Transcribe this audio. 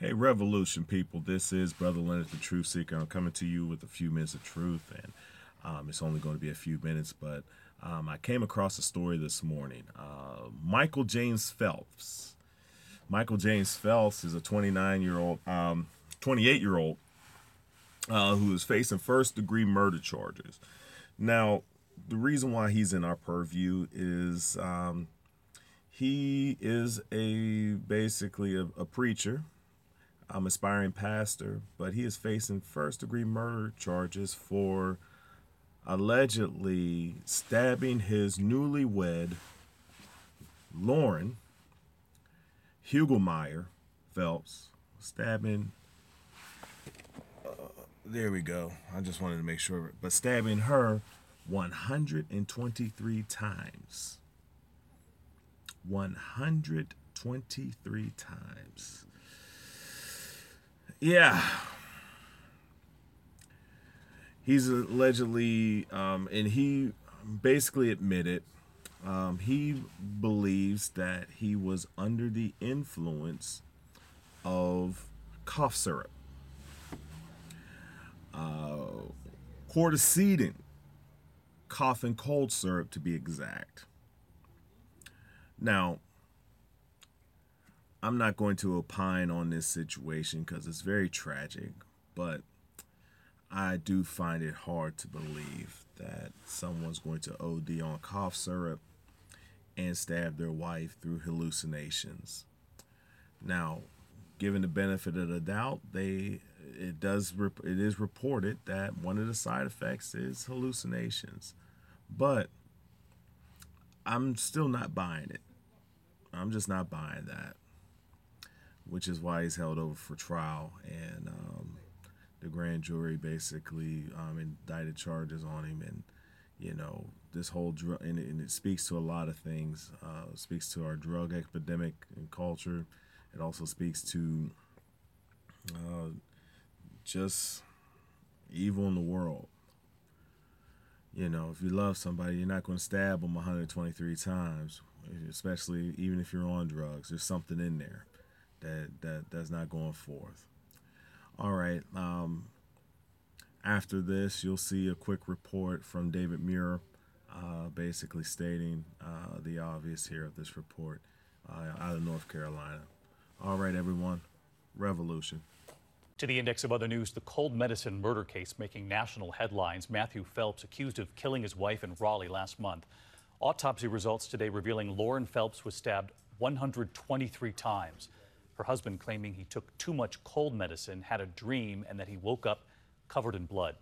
Hey, Revolution people, this is Brother Leonard, the Truth Seeker. I'm coming to you with a few minutes of truth, and it's only going to be a few minutes, but I came across a story this morning. Michael James Phelps. Michael James Phelps is a 28-year-old who is facing first-degree murder charges. Now, the reason why he's in our purview is he is basically a preacher, aspiring pastor, but he is facing first degree murder charges for allegedly stabbing his newlywed, Lauren Hugelmaier Phelps, stabbing, there we go. I just wanted to make sure, but stabbing her 123 times. 123 times. Yeah. He's allegedly, and he basically admitted, he believes that he was under the influence of cough syrup, Coricidin cough and cold syrup to be exact. Now, I'm not going to opine on this situation because it's very tragic, but I do find it hard to believe that someone's going to OD on cough syrup and stab their wife through hallucinations. Now, given the benefit of the doubt, it is reported that one of the side effects is hallucinations, but I'm still not buying it. I'm just not buying that, which is why he's held over for trial, and the grand jury basically indicted charges on him. And this whole drug, and it speaks to a lot of things. It speaks to our drug epidemic and culture. It also speaks to just evil in the world. If you love somebody, you're not going to stab them 123 times, especially even if you're on drugs. There's something in there that's not going forth. All right. After this, you'll see a quick report from David Muir, basically stating the obvious here of this report out of North Carolina. All right, everyone. Revolution. To the index of other news, the cold medicine murder case making national headlines. Matthew Phelps accused of killing his wife in Raleigh last month. Autopsy results today revealing Lauren Phelps was stabbed 123 times. Her husband claiming he took too much cold medicine, had a dream, and that he woke up covered in blood.